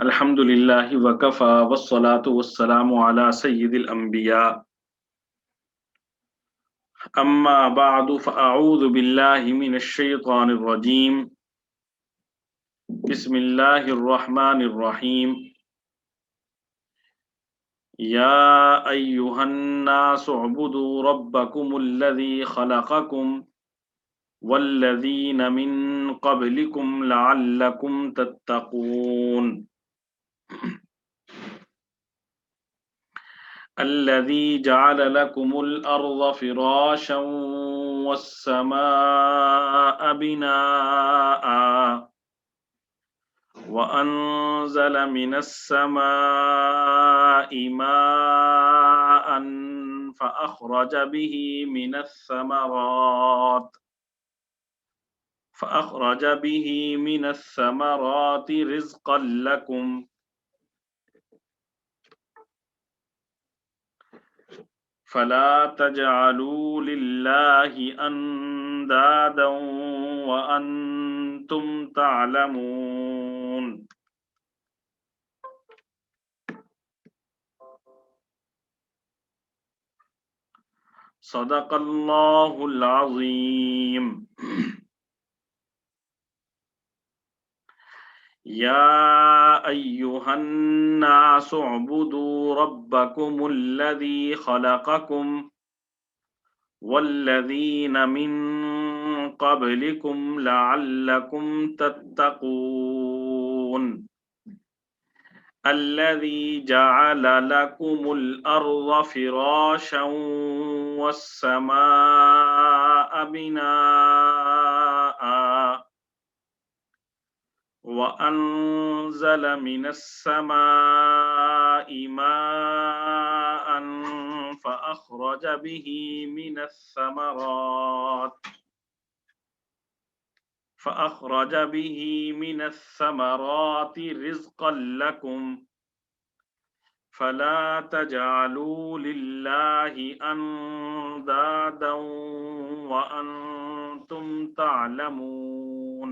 الحمد لله وكفى والصلاة والسلام على سيد الأنبياء أما بعد فأعوذ بالله من الشيطان الرجيم بسم الله الرحمن الرحيم يا أيها الناس اعبدوا ربكم الذي خلقكم والذين من قبلكم لعلكم تتقون الذي جعل لكم الأرض فراشا والسماء بناء وأنزل من السماء ماء فأخرج به من الثمرات رزقا لكم فلا تجعلوا لله أندادا وأنتم تعلمون صدق الله العظيم يا أيها الناس اعبدوا ربكم الذي خلقكم والذين من قبلكم لعلكم تتقون الذي جعل لكم الأرض فراشا والسماء بناء وأنزل من السماء ماء فأخرج به من الثمرات رزقا لكم فلا تجعلوا لله أندادا وأنتم تعلمون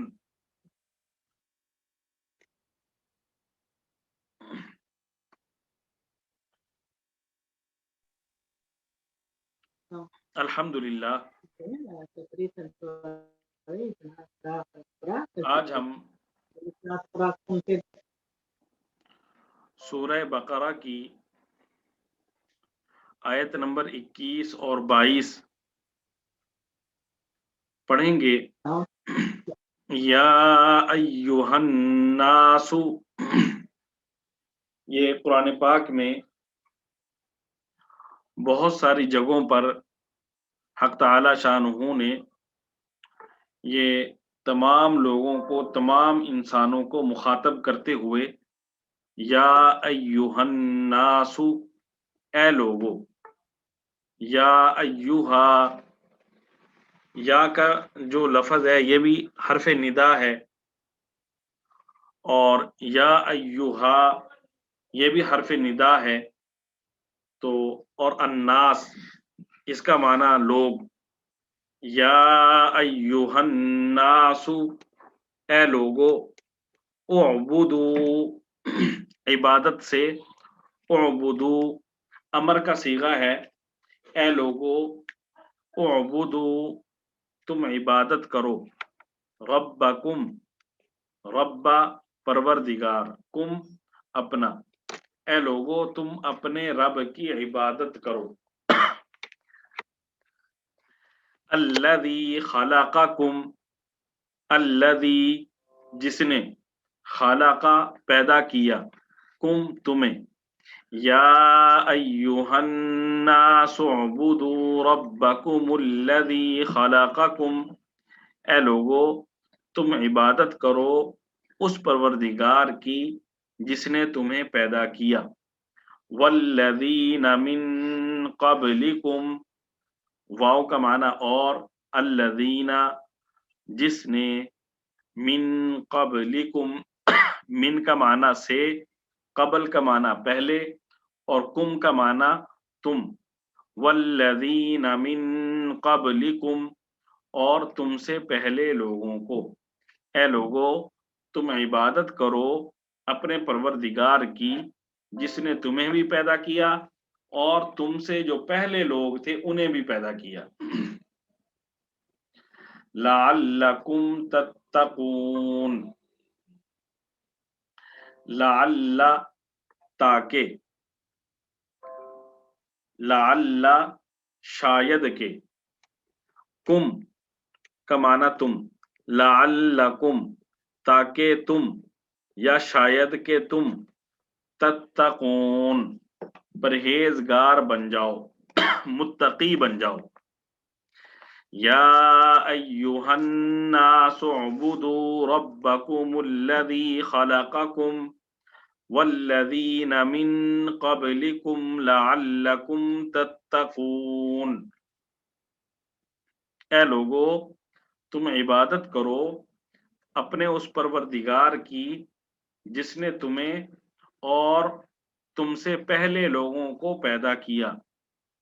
الحمدللہ آج ہم سورہ بقرہ کی آیت نمبر 21 اور 22 پڑھیں گے۔ یا ایہا الناس، یہ قرآن پاک میں بہت ساری جگہوں پر حق تعالی شانہ نے یہ تمام لوگوں کو، تمام انسانوں کو مخاطب کرتے ہوئے یا ایہا الناس، اے لوگو، یا ایہا، یا کا جو لفظ ہے یہ بھی حرف ندا ہے، اور یا ایہا یہ بھی حرف ندا ہے، تو اور الناس اس کا معنی لوگ۔ یا ایہا الناس، اے لوگو، اعبدو عبادت سے، اعبدو امر کا صیغہ ہے، اے لوگو اعبدو تم عبادت کرو، ربکم رب پروردگار، کم اپنا، اے لوگو تم اپنے رب کی عبادت کرو، الذی خلقکم، الذی جس نے، خلق پیدا کیا، کم تمہیں، یا ایہا الناس اعبدوا ربکم الذی خلقکم، اے لوگو تم عبادت کرو اس پروردگار کی جس نے تمہیں پیدا کیا، والذین من قبلکم، واو کا معنی اور، الذین جس نے، من قبلکم من کا معنی سے، قبل کا معنی پہلے، اور کم کا معنی تم، والذین من قبلکم اور تم سے پہلے لوگوں کو، اے لوگو تم عبادت کرو اپنے پروردگار کی جس نے تمہیں بھی پیدا کیا اور تم سے جو پہلے لوگ تھے انہیں بھی پیدا کیا لعلکم تتقون لعل تاکہ لعل شاید کے کم کا معنی تم لعلکم تاکہ تم یا شاید کہ تم تتقون پرہیزگار بن جاؤ متقی بن جاؤ یا ایہا الناس اعبدوا ربکم الذی خلقکم والذین من قبلکم لعلکم تتقون اے لوگو تم عبادت کرو اپنے اس پروردگار کی جس نے تمہیں اور تم سے پہلے لوگوں کو پیدا کیا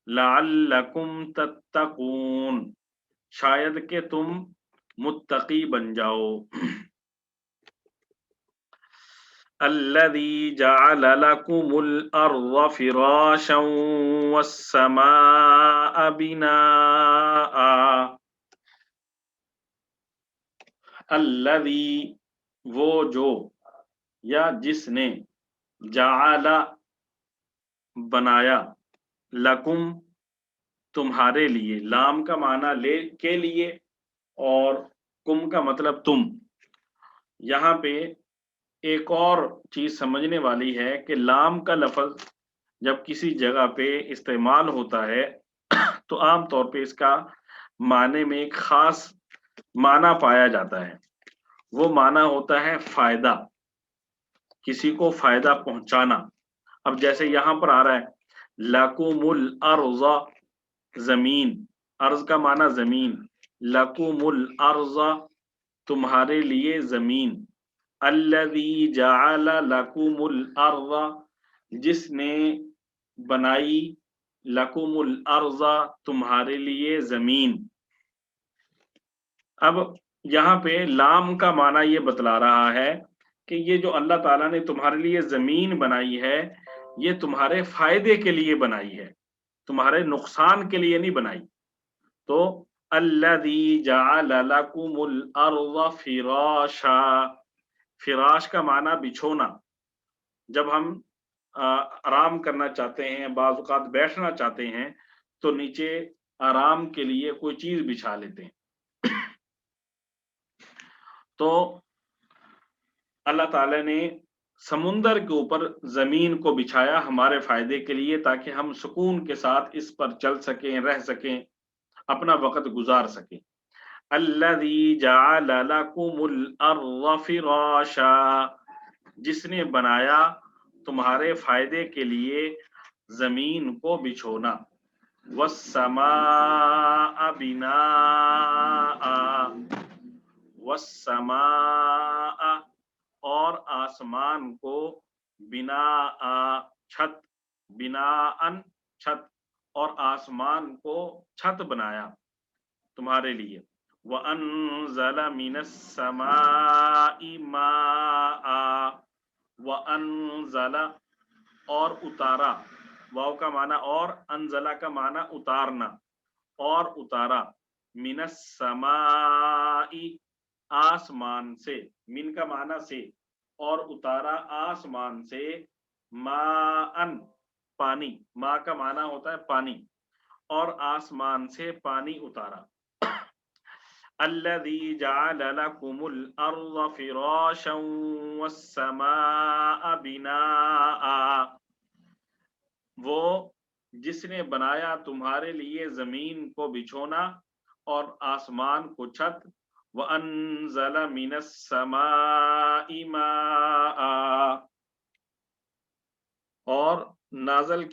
لعلکم تتقون شاید کہ تم متقی بن جاؤ الذي جعل لكم الأرض فراشا والسماء بناء الذي وہ جو یا جس نے جعل بنایا لکم تمہارے لیے لام کا معنی لے کے لیے اور کم کا مطلب تم یہاں پہ ایک اور چیز سمجھنے والی ہے کہ لام کا لفظ جب کسی جگہ پہ استعمال ہوتا ہے تو عام طور پہ اس کا معنی میں ایک خاص معنی پایا جاتا ہے وہ معنی ہوتا ہے فائدہ کسی کو فائدہ پہنچانا اب جیسے یہاں پر آ رہا ہے لَكُمُ الْأَرْضَ زمین ارض کا معنی زمین لَكُمُ الْأَرْضَ تمہارے لیے زمین الذی جعل لکم الارض جس نے بنائی لکم الارض تمہارے لیے زمین اب یہاں پہ لام کا معنی یہ بتلا رہا ہے کہ یہ جو اللہ تعالیٰ نے تمہارے لیے زمین بنائی ہے یہ تمہارے فائدے کے لیے بنائی ہے تمہارے نقصان کے لیے نہیں بنائی تو الذی جعل لکم الارض فراشا فراش کا معنی بچھونا جب ہم آرام کرنا چاہتے ہیں بعض اوقات بیٹھنا چاہتے ہیں تو نیچے آرام کے لیے کوئی چیز بچھا لیتے ہیں تو اللہ تعالی نے سمندر کے اوپر زمین کو بچھایا ہمارے فائدے کے لیے تاکہ ہم سکون کے ساتھ اس پر چل سکیں رہ سکیں اپنا وقت گزار سکیں الذی جعل لکم الارض فراشا جس نے بنایا تمہارے فائدے کے لیے زمین کو بچھونا والسماء بناء والسماء اور آسمان کو بناء چھت بناء چھت اور آسمان کو چھت بنایا تمہارے لیے وَأَنزَلَ مِنَ السَّمَاءِ مَاءً وَأَنزَلَ اور اتارا واو کا معنی اور انزلہ کا معنی اتارنا اور اتارا من السماء آسمان سے من کا معنی سے اور اتارا آسمان سے ماءً پانی ماء کا معنی ہوتا ہے پانی اور آسمان سے پانی اتارا الذي جعل لكم الأرض فراشا والسماء بناء وہ جس نے بنایا تمہارے لیے زمین کو بچھونا اور آسمان کو چھت وَأَنزَلَ مِنَ السَّمَاءِ مَاءً اور نازل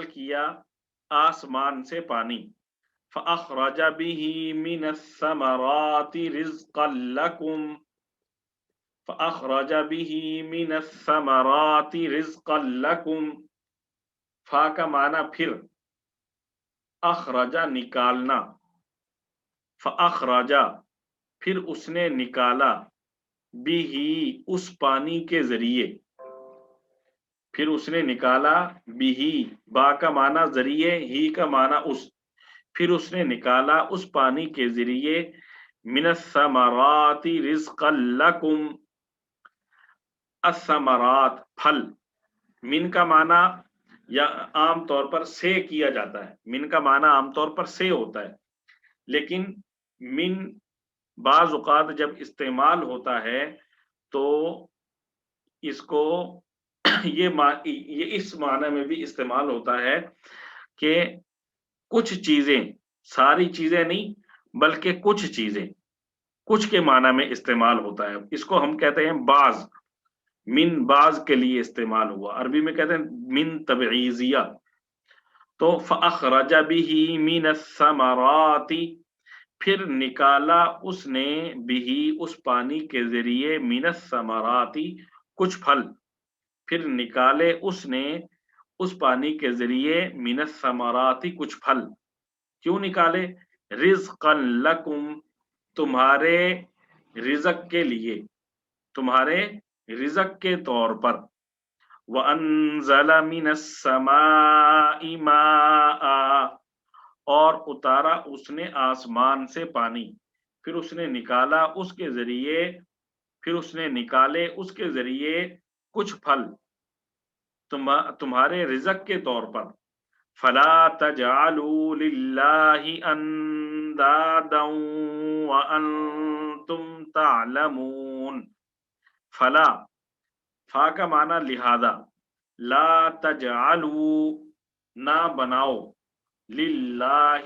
کیا آسمان سے پانی فَأَخْرَجَ بِهِ مِنَ الثَّمَرَاتِ رِزْقًا لَكُمْ فَأَخْرَجَ بِهِ مِنَ الثَّمَرَاتِ رِزْقًا لَكُمْ فا کا معنی پھر اخرجا نکالنا فاخرجا پھر اس نے نکالا بھی اس پانی کے ذریعے، پھر اس نے نکالا بھی، با کا معنی ذریعے، ہی کا معنی اس، پھر اس نے نکالا اس پانی کے ذریعے من الثمرات رزقا لکم، الثمرات پھل، من کا معنی یا عام طور پر سے کیا جاتا ہے، من کا معنی عام طور پر سے ہوتا ہے، لیکن من بعض اوقات جب استعمال ہوتا ہے تو اس کو یہ اس معنی میں بھی استعمال ہوتا ہے کہ کچھ چیزیں، ساری چیزیں نہیں بلکہ کچھ چیزیں، کچھ کے معنی میں استعمال ہوتا ہے، اس کو ہم کہتے ہیں بعض، من بعض کے لیے استعمال ہوا، عربی میں کہتے ہیں من تبعیضیہ، تو فاخرج به من الثمرات پھر نکالا اس نے بھی اس پانی کے ذریعے من الثمرات کچھ پھل، پھر نکالے اس نے اس پانی کے ذریعے من الثمرات کچھ پھل، کیوں نکالے؟ رزقا لکم تمہارے رزق کے لیے، تمہارے رزق کے طور پر، وَأَنزَلَ مِنَ السَّمَاءِ مَاءً اور اتارا اس نے آسمان سے پانی، پھر اس نے نکالا اس کے ذریعے، پھر اس نے نکالے اس کے ذریعے کچھ پھل تمہارے رزق کے طور پر، فَلَا تَجْعَلُوا لِلَّهِ أَنْدَادًا وَأَنْتُمْ تَعْلَمُونَ، فلا، فا کا معنی لہذا، لا تجعلوا نہ بناؤ، للہ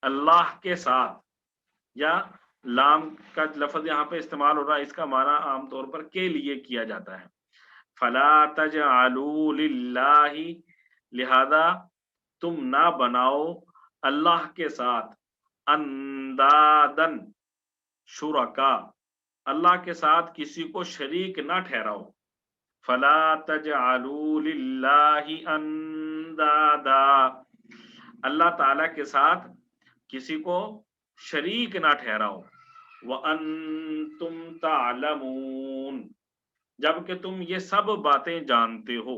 اللہ کے ساتھ، یا لام کا لفظ یہاں پہ استعمال ہو رہا ہے، اس کا معنی عام طور پر کے لیے کیا جاتا ہے، فلا تجعلوا للہ لہذا تم نہ بناؤ اللہ کے ساتھ، اندادن شرکا اللہ کے ساتھ کسی کو شریک نہ ٹھہراؤ، فلا تجعلوا للہ اندادا اللہ تعالی کے ساتھ کسی کو شریک نہ ٹھہراؤ، وانتم تعلمون جبکہ تم یہ سب باتیں جانتے ہو،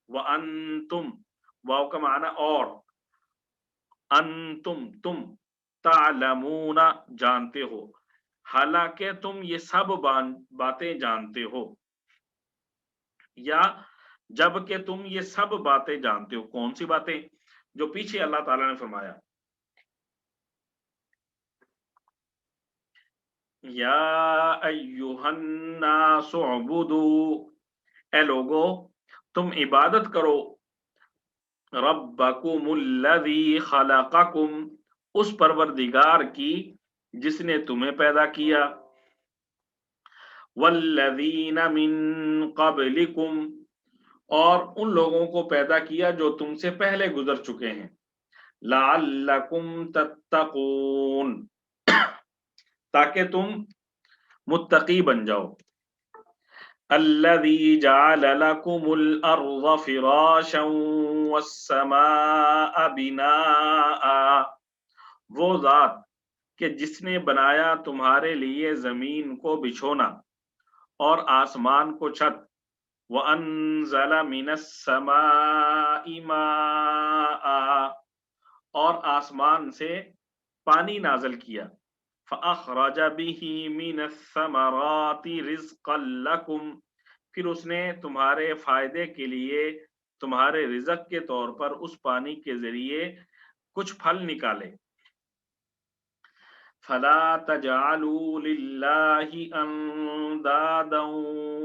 وانتم واو کا معنی اور، انتم تم، تعلمون جانتے ہو، حالانکہ تم یہ سب باتیں جانتے ہو، یا جب کہ تم یہ سب باتیں جانتے ہو، کون سی باتیں؟ جو پیچھے اللہ تعالیٰ نے فرمایا، یا ایہا الناس اعبدوا اے لوگو تم عبادت کرو، ربکم الذی خلقکم اس پروردگار کی جس نے تمہیں پیدا کیا، والذین من قبلکم اور ان لوگوں کو پیدا کیا جو تم سے پہلے گزر چکے ہیں، لعلکم تتقون تاکہ تم متقی بن جاؤ، الذی جعل لکم الارض فراشا والسماء بناء وہ ذات کہ جس نے بنایا تمہارے لیے زمین کو بچھونا اور آسمان کو چھت، وَأَنزَلَ مِنَ السَّمَاءِ مَاءً اور آسمان سے پانی نازل کیا، فَأَخْرَجَ بِهِ مِنَ الثَّمَرَاتِ رِزْقًا لَكُمْ پھر اس نے تمہارے فائدے کے لیے تمہارے رزق کے طور پر اس پانی کے ذریعے کچھ پھل نکالے، فَلَا تَجْعَلُوا لِلَّهِ أَنْدَادًا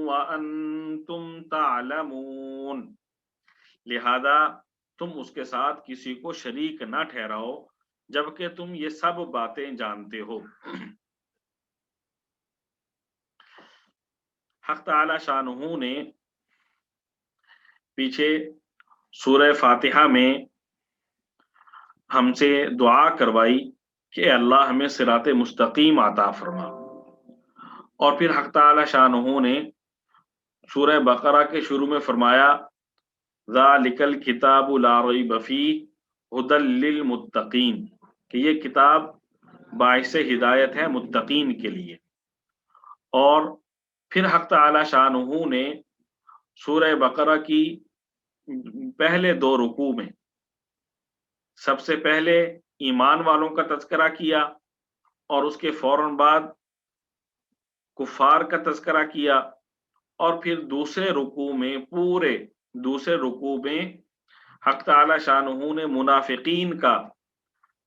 وَأَنْتُمْ تَعْلَمُونَ لہذا تم اس کے ساتھ کسی کو شریک نہ ٹھہراؤ جبکہ تم یہ سب باتیں جانتے ہو۔ حق تعالی شانہ نے پیچھے سورہ فاتحہ میں ہم سے دعا کروائی کہ اللہ ہمیں صراط مستقیم عطا فرما، اور پھر حق تعالی شانہ نے سورہ بقرہ کے شروع میں فرمایا ذالک الکتاب لا ریب فیہ ھدی للمتقین کہ یہ کتاب باعث ہدایت ہے متقین کے لیے۔ اور پھر حق تعالی شانہ نے سورہ بقرہ کی پہلے 2 رکوع میں سب سے پہلے ایمان والوں کا تذکرہ کیا اور اس کے فوراً بعد کفار کا تذکرہ کیا، اور پھر دوسرے رکوع میں پورے دوسرے رکوع میں حق تعالی شانہ نے منافقین کا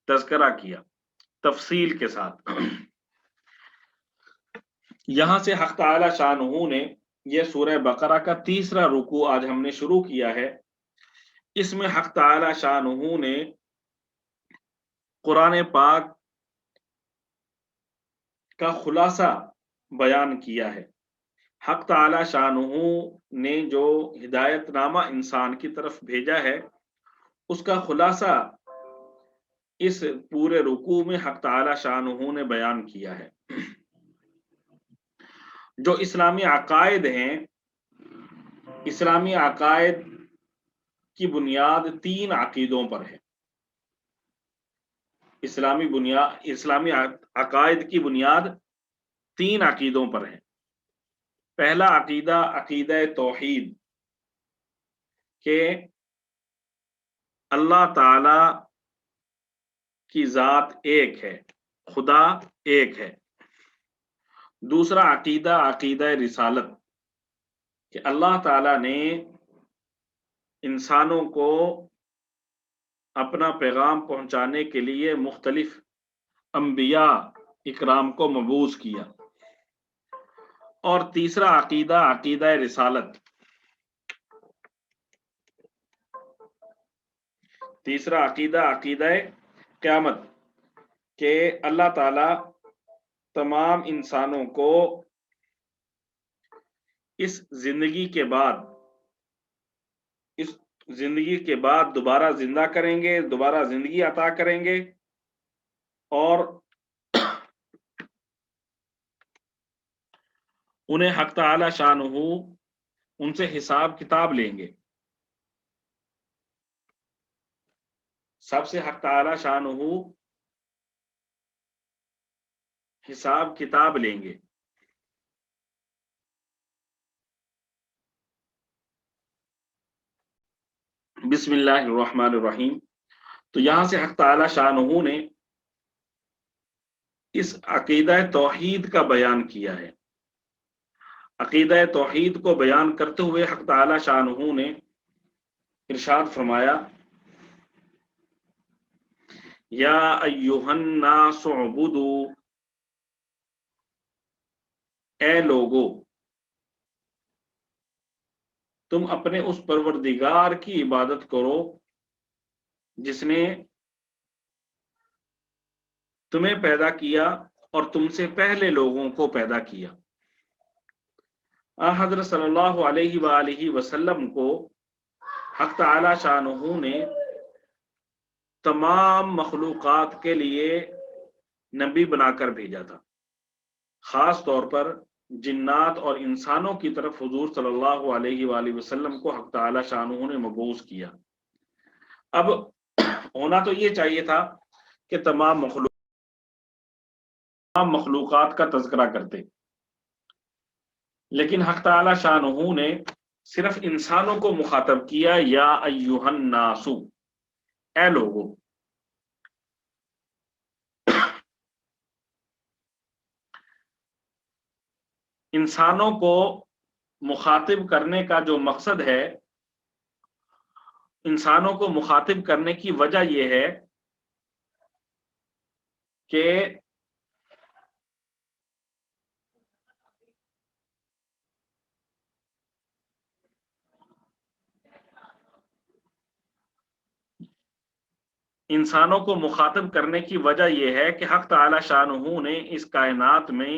تذکرہ کیا تفصیل کے ساتھ۔ یہاں سے حق تعالی شانہ نے یہ سورہ بقرہ کا تیسرا رکوع آج ہم نے شروع کیا ہے، اس میں حق تعالی شانہ نے قرآن پاک کا خلاصہ بیان کیا ہے۔ حق تعالی شانہ نے جو ہدایت نامہ انسان کی طرف بھیجا ہے اس کا خلاصہ اس پورے رکوع میں حق تعالی شانہ نے بیان کیا ہے۔ جو اسلامی عقائد ہیں، اسلامی عقائد کی بنیاد 3 عقیدوں پر ہے۔ اسلامی عقائد کی بنیاد 3 عقیدوں پر ہے۔ پہلا عقیدہ عقیدہ توحید، کہ اللہ تعالی کی ذات ایک ہے، خدا ایک ہے۔ دوسرا عقیدہ عقیدہ رسالت، کہ اللہ تعالی نے انسانوں کو اپنا پیغام پہنچانے کے لیے مختلف انبیاء اکرام کو مبعوث کیا۔ اور تیسرا عقیدہ عقیدہ رسالت، تیسرا عقیدہ عقیدہ قیامت، کہ اللہ تعالی تمام انسانوں کو اس زندگی کے بعد دوبارہ زندہ کریں گے، دوبارہ زندگی عطا کریں گے، اور انہیں حق تعالی شانہ ان سے حساب کتاب لیں گے۔ سب سے حق تعالی شانہ حساب کتاب لیں گے۔ بسم اللہ الرحمن الرحیم۔ تو یہاں سے حق تعالی شانہ نے اس عقیدہ توحید کا بیان کیا ہے۔ عقیدہ توحید کو بیان کرتے ہوئے حق تعالی شانہ نے ارشاد فرمایا، یا ایھا الناس اعبدوا، اے لوگو تم اپنے اس پروردگار کی عبادت کرو جس نے تمہیں پیدا کیا اور تم سے پہلے لوگوں کو پیدا کیا۔ حضرت صلی اللہ علیہ وآلہ وسلم کو حق تعالی شانہ نے تمام مخلوقات کے لیے نبی بنا کر بھیجا تھا۔ خاص طور پر جنات اور انسانوں کی طرف حضور صلی اللہ علیہ وآلہ وسلم کو حق تعالی شانہ نے مبعوث کیا۔ اب ہونا تو یہ چاہیے تھا کہ تمام مخلوقات کا تذکرہ کرتے، لیکن حق تعالی شانہ نے صرف انسانوں کو مخاطب کیا، یا ایھا الناس، اے لوگو۔ انسانوں کو مخاطب کرنے کا جو مقصد ہے، انسانوں کو مخاطب کرنے کی وجہ یہ ہے کہ انسانوں کو مخاطب کرنے کی وجہ یہ ہے کہ حق تعالی شانہ نے اس کائنات میں،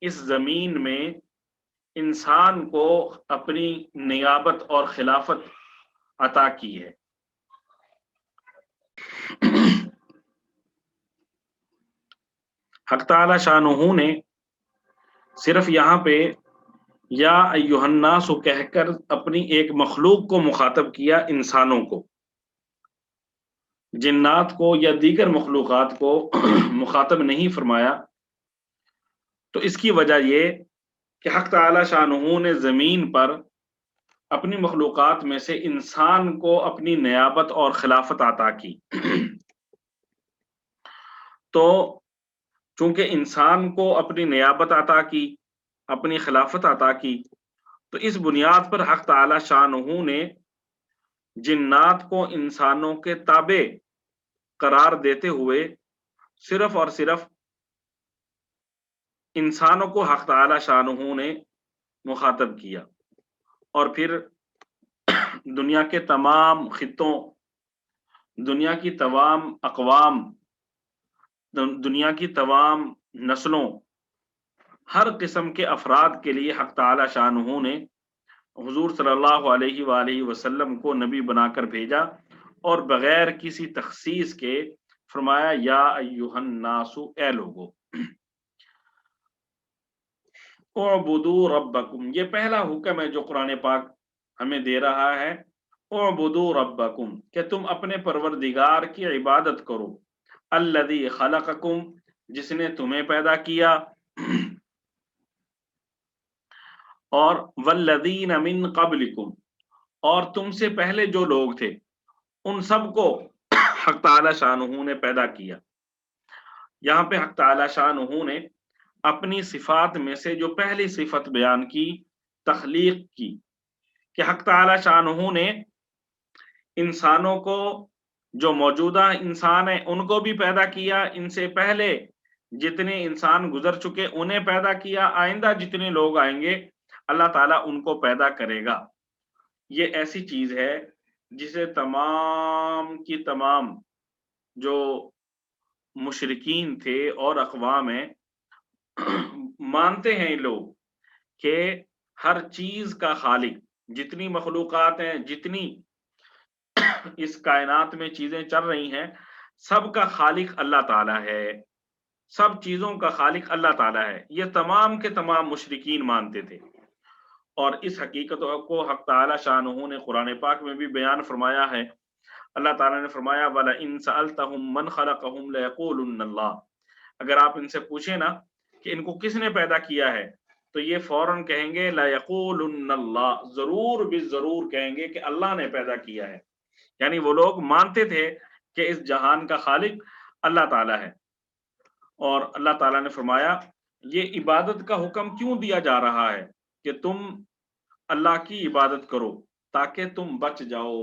اس زمین میں انسان کو اپنی نیابت اور خلافت عطا کی ہے۔ حق تعالی شانہ نے صرف یہاں پہ یا ایھا الناس کہہ کر اپنی ایک مخلوق کو مخاطب کیا، انسانوں کو، جنات کو یا دیگر مخلوقات کو مخاطب نہیں فرمایا، تو اس کی وجہ یہ کہ حق تعالی شانہ نے زمین پر اپنی مخلوقات میں سے انسان کو اپنی نیابت اور خلافت عطا کی۔ تو چونکہ انسان کو اپنی نیابت عطا کی، اپنی خلافت عطا کی، تو اس بنیاد پر حق تعالی شانہ نے جنات کو انسانوں کے تابع قرار دیتے ہوئے صرف اور صرف انسانوں کو حق تعالی شانہ نے مخاطب کیا، اور پھر دنیا کے تمام خطوں، دنیا کی تمام اقوام، دنیا کی تمام نسلوں، ہر قسم کے افراد کے لیے حق تعالی شانہ نے حضور صلی اللہ علیہ وآلہ وسلم کو نبی بنا کر بھیجا، اور بغیر کسی تخصیص کے فرمایا یا ایھا الناس، اے لوگو، اعبدوا ربکم، یہ پہلا حکم ہے جو قرآن پاک ہمیں دے رہا ہے، اعبدوا ربکم، کہ تم اپنے پروردگار کی عبادت کرو، الذی خلقکم، جس نے تمہیں پیدا کیا، اور والذین من قبلکم، اور تم سے پہلے جو لوگ تھے ان سب کو حق تعالی شانہ نے پیدا کیا۔ یہاں پہ حق تعالی شانہ نے اپنی صفات میں سے جو پہلی صفت بیان کی، تخلیق کی، کہ حق تعالی شانہ نے انسانوں کو، جو موجودہ انسان ہیں ان کو بھی پیدا کیا، ان سے پہلے جتنے انسان گزر چکے انہیں پیدا کیا، آئندہ جتنے لوگ آئیں گے اللہ تعالیٰ ان کو پیدا کرے گا۔ یہ ایسی چیز ہے جسے تمام کی تمام جو مشرکین تھے اور اقوام ہیں مانتے ہیں لوگ، کہ ہر چیز کا خالق، جتنی مخلوقات ہیں، جتنی اس کائنات میں چیزیں چل رہی ہیں، سب کا خالق اللہ تعالیٰ ہے، سب چیزوں کا خالق اللہ تعالیٰ ہے، یہ تمام کے تمام مشرکین مانتے تھے۔ اور اس حقیقت کو حق تعالی شانہ نے قرآن پاک میں بھی بیان فرمایا ہے۔ اللہ تعالیٰ نے فرمایا وَلَئِن سَأَلْتَهُم مَّنْ خَلَقَهُمْ لَيَقُولُنَّ اللَّهُ، اگر آپ ان سے پوچھیں نا کہ ان کو کس نے پیدا کیا ہے، تو یہ فوراً کہیں گے لَيَقُولُنَّ اللَّهُ، ضرور بھی ضرور کہیں گے کہ اللہ نے پیدا کیا ہے۔ یعنی وہ لوگ مانتے تھے کہ اس جہان کا خالق اللہ تعالیٰ ہے۔ اور اللہ تعالیٰ نے فرمایا یہ عبادت کا حکم کیوں دیا جا رہا ہے کہ تم اللہ کی عبادت کرو تاکہ تم بچ جاؤ،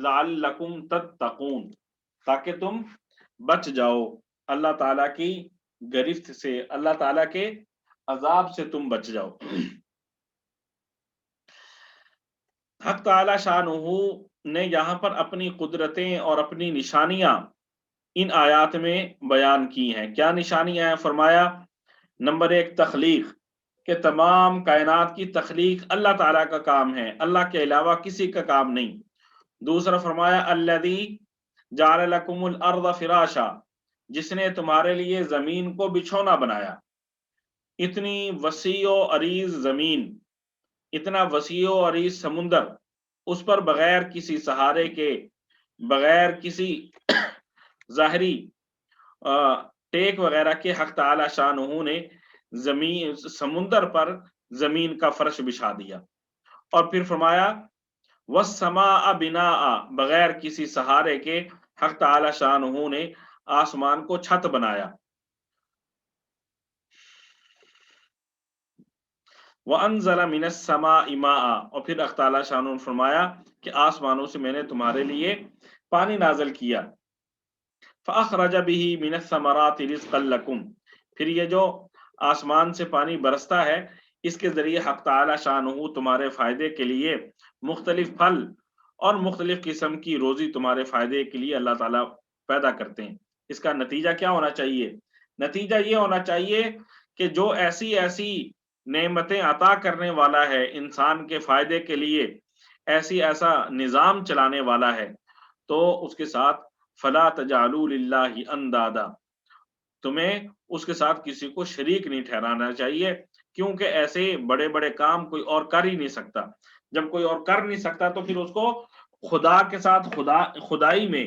لعلکم تتقون، تاکہ تم بچ جاؤ اللہ تعالیٰ کی گرفت سے، اللہ تعالیٰ کے عذاب سے تم بچ جاؤ۔ حق تعالی شانہ نے یہاں پر اپنی قدرتیں اور اپنی نشانیاں ان آیات میں بیان کی ہیں۔ کیا نشانیاں ہیں؟ فرمایا نمبر 1 تخلیق، کہ تمام کائنات کی تخلیق اللہ تعالیٰ کا کام ہے، اللہ کے علاوہ کسی کا کام نہیں۔ دوسرا فرمایا الذی جعل لکم الارض فراشا، جس نے تمہارے لیے زمین کو بچھونا بنایا۔ اتنی وسیع و عریض زمین، اتنا وسیع و عریض سمندر، اس پر بغیر کسی سہارے کے، بغیر کسی ظاہری ٹیک وغیرہ کے حق تعالی شانہ نے زمین، سمندر پر زمین کا فرش بچھا دیا۔ اور پھر فرمایا والسماء بناء، بغیر کسی سہارے کے حق تعالی شانہ نے آسمان کو چھت بنایا۔ وَأَنزَلَ مِنَ السَّمَاءِ مَاءً، اور پھر حق تعالی شانہ نے فرمایا کہ آسمانوں سے میں نے تمہارے لیے پانی نازل کیا۔ فَأَخْرَجَ بِهِ مِنَ الثَّمَرَاتِ رِزْقًا لَكُمْ، پھر یہ جو آسمان سے پانی برستا ہے اس کے ذریعے حق تعالی شانہ تمہارے فائدے کے لیے مختلف پھل اور مختلف قسم کی روزی تمہارے فائدے کے لیے اللہ تعالیٰ پیدا کرتے ہیں۔ اس کا نتیجہ کیا ہونا چاہیے؟ نتیجہ یہ ہونا چاہیے کہ جو ایسی ایسی نعمتیں عطا کرنے والا ہے انسان کے فائدے کے لیے، ایسا نظام چلانے والا ہے، تو اس کے ساتھ فلا تجعلوا للہ اندادا، تمہیں اس کے ساتھ کسی کو شریک نہیں ٹھہرانا چاہیے، کیونکہ ایسے بڑے بڑے کام کوئی اور کر ہی نہیں سکتا۔ جب کوئی اور کر نہیں سکتا تو پھر اس کو خدا کے ساتھ خدائی میں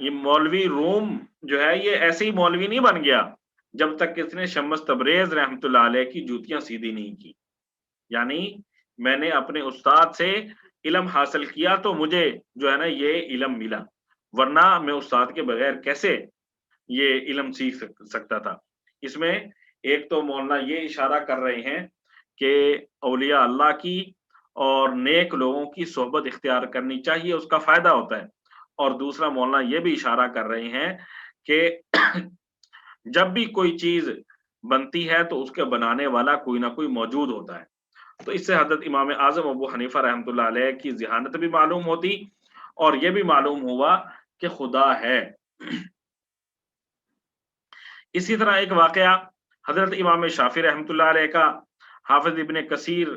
یہ مولوی روم جو ہے یہ ایسے ہی مولوی نہیں بن گیا جب تک کہ اس نے شمس تبریز رحمت اللہ علیہ کی جوتیاں سیدھی نہیں کی. یعنی میں نے اپنے استاد سے علم حاصل کیا تو مجھے جو ہے نا یہ علم ملا، ورنہ میں استاد کے بغیر کیسے یہ علم سیکھ سکتا تھا. اس میں ایک تو مولانا یہ اشارہ کر رہے ہیں کہ اولیاء اللہ کی اور نیک لوگوں کی صحبت اختیار کرنی چاہیے، اس کا فائدہ ہوتا ہے. اور دوسرا مولانا یہ بھی اشارہ کر رہے ہیں کہ جب بھی کوئی چیز بنتی ہے تو اس کے بنانے والا کوئی نہ کوئی موجود ہوتا ہے. تو اس سے حضرت امام اعظم ابو حنیفہ رحمۃ اللہ علیہ کی ذہانت بھی معلوم ہوتی اور یہ بھی معلوم ہوا کہ خدا ہے. اسی طرح ایک واقعہ حضرت امام شافعی رحمۃ اللہ علیہ کا حافظ ابن کثیر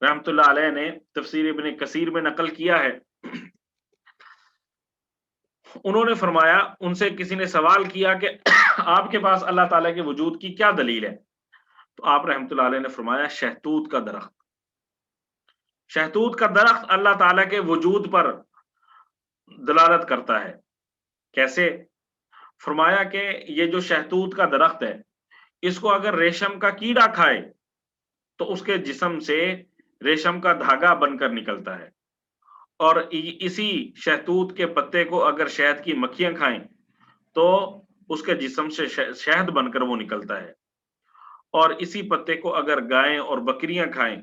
رحمۃ اللہ علیہ نے تفسیر ابن کثیر میں نقل کیا ہے. انہوں نے فرمایا، ان سے کسی نے سوال کیا کہ آپ کے پاس اللہ تعالیٰ کے وجود کی کیا دلیل ہے؟ تو آپ رحمۃ اللہ علیہ نے فرمایا شہتوت کا درخت. شہتوت کا درخت اللہ تعالیٰ کے وجود پر دلالت کرتا ہے. کیسے؟ فرمایا کہ یہ جو شہتوت کا درخت ہے اس کو اگر ریشم کا کیڑا کھائے تو اس کے جسم سے ریشم کا دھاگا بن کر نکلتا ہے، اور اسی شہتوت کے پتے کو اگر شہد کی مکھیاں کھائیں تو اس کے جسم سے شہد بن کر وہ نکلتا ہے، اور اسی پتے کو اگر گائیں اور بکریاں کھائیں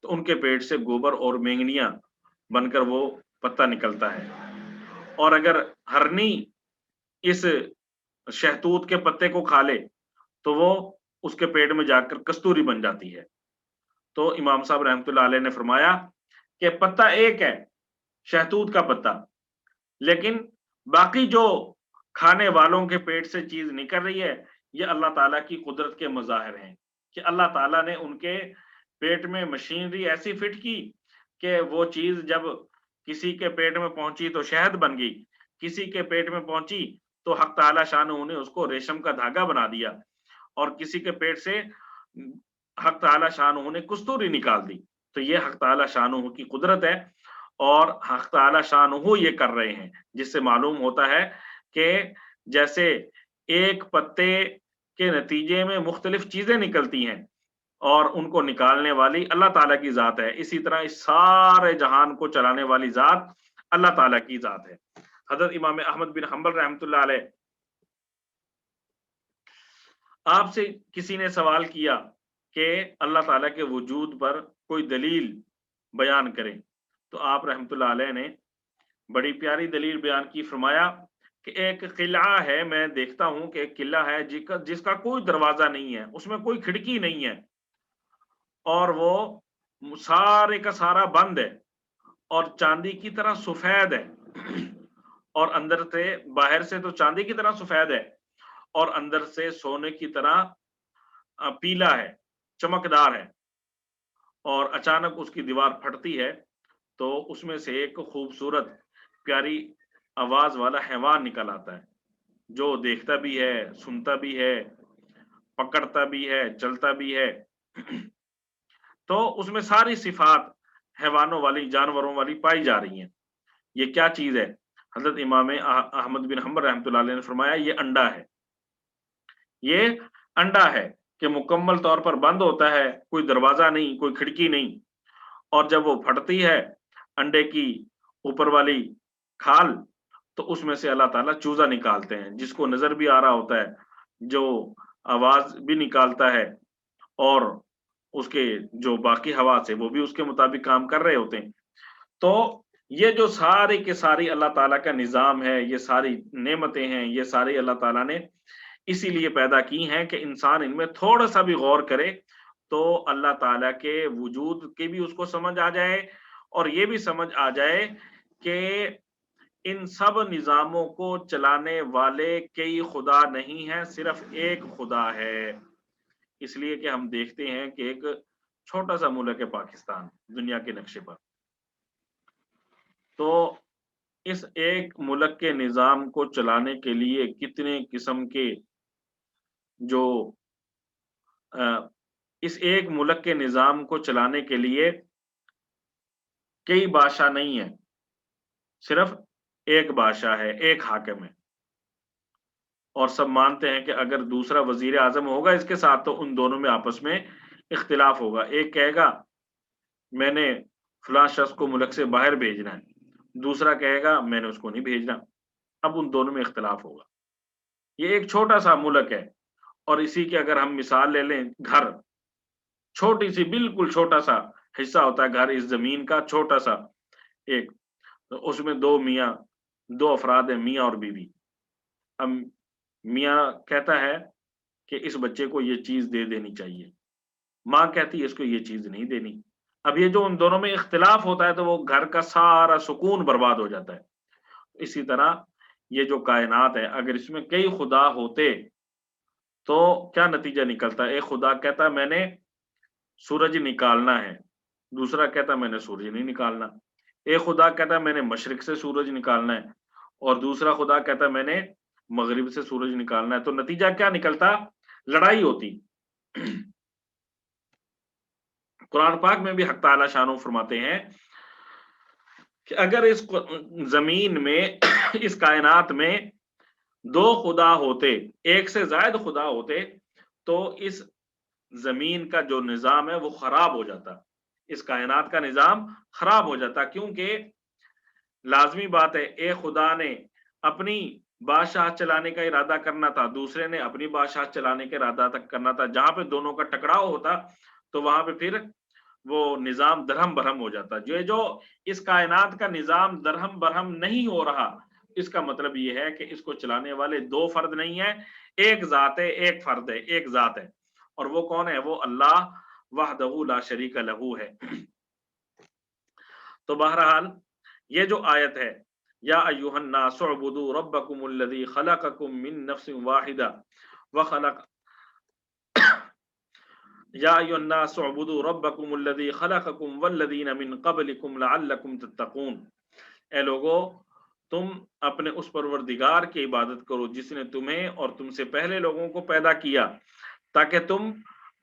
تو ان کے پیٹ سے گوبر اور مینگنیاں بن کر وہ پتا نکلتا ہے، اور اگر ہرنی اس شہتوت کے پتے کو کھا لے تو وہ اس کے پیٹ میں جا کر کستوری بن جاتی ہے. تو امام صاحب رحمۃ اللہ علیہ نے فرمایا کہ پتا ایک ہے، شہتوت کا پتا، لیکن باقی جو کھانے والوں کے پیٹ سے چیز نکل رہی ہے یہ اللہ تعالیٰ کی قدرت کے مظاہر ہیں کہ اللہ تعالیٰ نے ان کے پیٹ میں مشینری ایسی فٹ کی کہ وہ چیز جب کسی کے پیٹ میں پہنچی تو شہد بن گئی، کسی کے پیٹ میں پہنچی تو حق تعالیٰ شانہ نے اس کو ریشم کا دھاگا بنا دیا، اور کسی کے پیٹ سے حق تعالیٰ شانہ نے کستوری نکال دی. تو یہ حق تعالیٰ شانہ کی قدرت ہے اور حق تعالیٰ شانہ یہ کر رہے ہیں، جس سے معلوم ہوتا ہے کہ جیسے ایک پتے کے نتیجے میں مختلف چیزیں نکلتی ہیں اور ان کو نکالنے والی اللہ تعالیٰ کی ذات ہے، اسی طرح اس سارے جہان کو چلانے والی ذات اللہ تعالیٰ کی ذات ہے. حضرت امام احمد بن حنبل رحمۃ اللہ علیہ، آپ سے کسی نے سوال کیا کہ اللہ تعالیٰ کے وجود پر کوئی دلیل بیان کریں، تو آپ رحمۃ اللہ علیہ نے بڑی پیاری دلیل بیان کی. فرمایا کہ ایک قلعہ ہے، میں دیکھتا ہوں کہ ایک قلعہ ہے جس کا کوئی دروازہ نہیں ہے، اس میں کوئی کھڑکی نہیں ہے، اور وہ سارے کا سارا بند ہے اور چاندی کی طرح سفید ہے، اور اندر سے باہر سے تو چاندی کی طرح سفید ہے اور اندر سے سونے کی طرح پیلا ہے، چمکدار ہے، اور اچانک اس کی دیوار پھٹتی ہے تو اس میں سے ایک خوبصورت پیاری آواز والا حیوان نکل آتا ہے جو دیکھتا بھی ہے، سنتا بھی ہے، پکڑتا بھی ہے، چلتا بھی ہے. تو اس میں ساری صفات حیوانوں والی، جانوروں والی پائی جا رہی ہیں. یہ کیا چیز ہے؟ حضرت امام احمد بن حنبل رحمۃ اللہ علیہ نے فرمایا یہ انڈا ہے. یہ انڈا ہے کہ مکمل طور پر بند ہوتا ہے، کوئی دروازہ نہیں، کوئی کھڑکی نہیں، اور جب وہ پھٹتی ہے انڈے کی اوپر والی کھال تو اس میں سے اللہ تعالیٰ چوزا نکالتے ہیں جس کو نظر بھی آ رہا ہوتا ہے، جو آواز بھی نکالتا ہے، اور اس کے جو باقی حواس ہے وہ بھی اس کے مطابق کام کر رہے ہوتے ہیں. تو یہ جو ساری کے ساری اللہ تعالیٰ کا نظام ہے، یہ ساری نعمتیں ہیں، یہ ساری اللہ تعالیٰ نے اسی لیے پیدا کی ہیں کہ انسان ان میں تھوڑا سا بھی غور کرے تو اللہ تعالیٰ کے وجود کی بھی اس کو سمجھ آ جائے، اور یہ بھی سمجھ آ جائے کہ ان سب نظاموں کو چلانے والے کئی خدا نہیں ہیں، صرف ایک خدا ہے. اس لیے کہ ہم دیکھتے ہیں کہ ایک چھوٹا سا ملک ہے پاکستان دنیا کے نقشے پر، تو اس ایک ملک کے نظام کو چلانے کے لیے کتنے قسم کے جو اس ایک ملک کے نظام کو چلانے کے لیے کئی بادشاہ نہیں ہیں، صرف ایک بادشاہ ہے، ایک حاکم ہے. اور سب مانتے ہیں کہ اگر دوسرا وزیر اعظم ہوگا اس کے ساتھ تو ان دونوں میں آپس میں اختلاف ہوگا. ایک کہے گا میں نے فلاں شخص کو ملک سے باہر بھیجنا ہے, دوسرا کہے گا میں نے اس کو نہیں بھیجنا. اب ان دونوں میں اختلاف ہوگا. یہ ایک چھوٹا سا ملک ہے, اور اسی کی اگر ہم مثال لے لیں, گھر چھوٹی سی بالکل چھوٹا سا حصہ ہوتا ہے گھر, اس زمین کا چھوٹا سا ایک, اس میں دو میاں, دو افراد ہیں, میاں اور بیوی. اب میاں کہتا ہے کہ اس بچے کو یہ چیز دے دینی چاہیے, ماں کہتی ہے اس کو یہ چیز نہیں دینی. اب یہ جو ان دونوں میں اختلاف ہوتا ہے تو وہ گھر کا سارا سکون برباد ہو جاتا ہے. اسی طرح یہ جو کائنات ہے, اگر اس میں کئی خدا ہوتے تو کیا نتیجہ نکلتا ہے؟ ایک خدا کہتا ہے میں نے سورج نکالنا ہے, دوسرا کہتا ہے میں نے سورج نہیں نکالنا. ایک خدا کہتا ہے میں نے مشرق سے سورج نکالنا ہے, اور دوسرا خدا کہتا ہے میں نے مغرب سے سورج نکالنا ہے. تو نتیجہ کیا نکلتا؟ لڑائی ہوتی. قرآن پاک میں بھی حق تعالی شانہ فرماتے ہیں کہ اگر اس زمین میں اس کائنات میں دو خدا ہوتے, ایک سے زائد خدا ہوتے, تو اس زمین کا جو نظام ہے وہ خراب ہو جاتا, اس کائنات کا نظام خراب ہو جاتا. کیونکہ لازمی بات ہے, ایک خدا نے اپنی بادشاہ چلانے کا ارادہ کرنا تھا, دوسرے نے اپنی بادشاہ چلانے کا ارادہ کرنا تھا. جہاں پہ دونوں کا ٹکراؤ ہوتا تو وہاں پہ پھر وہ نظام درہم برہم ہو جاتا. جو اس کائنات کا نظام درہم برہم نہیں ہو رہا, اس کا مطلب یہ ہے کہ اس کو چلانے والے دو فرد نہیں ہیں, ایک ذات ہے, ایک فرد ہے, ایک ذات ہے. اور وہ کون ہے؟ وہ اللہ وحدہ لا شریک لہ ہے. تو بہرحال یہ جو آیت ہے, یا ایھا الناس اعبدوا ربکم الذی خلقکم من نفس واحدہ وخلق یا ایھا الناس اعبدوا ربکم الذی خلقکم والذین من قبلکم لعلکم تتقون. اے لوگو تم اپنے اس پروردگار کی عبادت کرو جس نے تمہیں اور تم سے پہلے لوگوں کو پیدا کیا تاکہ تم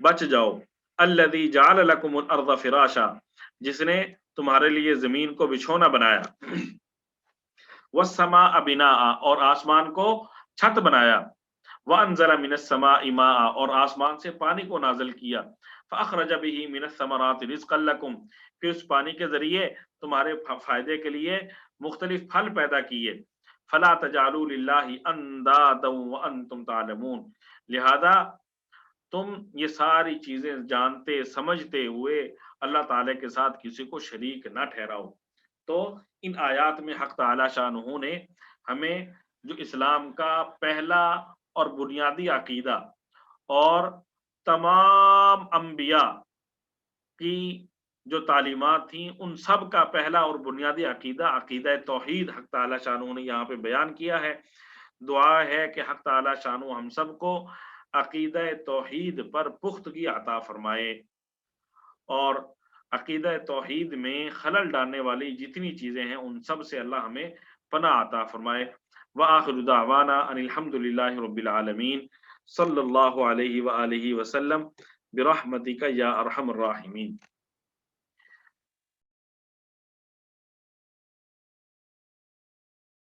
بچ جاؤ. الذی جعل لکم الارض فراشا, جس نے تمہارے لیے زمین کو بچھونا بنایا. والسماء بناء, اور آسمان کو چھت بنایا. وانزل من السماء ماء, اور آسمان سے پانی کو نازل کیا. فاخرج به من الثمرات رزقا لكم, پھر اس پانی کے ذریعے تمہارے فائدے کے لیے مختلف پھل پیدا کیے. فلا تجعلوا للہ اندادا وانتم تعلمون, لہذا تم یہ ساری چیزیں جانتے سمجھتے ہوئے اللہ تعالی کے ساتھ کسی کو شریک نہ ٹھہراؤ. تو ان آیات میں حق تعالی شانہ نے ہمیں جو اسلام کا پہلا اور بنیادی عقیدہ اور تمام انبیاء کی جو تعلیمات تھیں ان سب کا پہلا اور بنیادی عقیدہ عقیدہ توحید حق تعالی شانہ نے یہاں پہ بیان کیا ہے. دعا ہے کہ حق تعالی شانہ ہم سب کو عقیدہ توحید پر پختگی عطا فرمائے, اور عقیدہ توحید میں خلل ڈالنے والی جتنی چیزیں ہیں ان سب سے اللہ ہمیں پناہ عطا فرمائے. وآخر دعوانا ان الحمد للہ رب العالمین صلی اللہ علیہ وآلہ وسلم برحمتک یا ارحم الراحمین.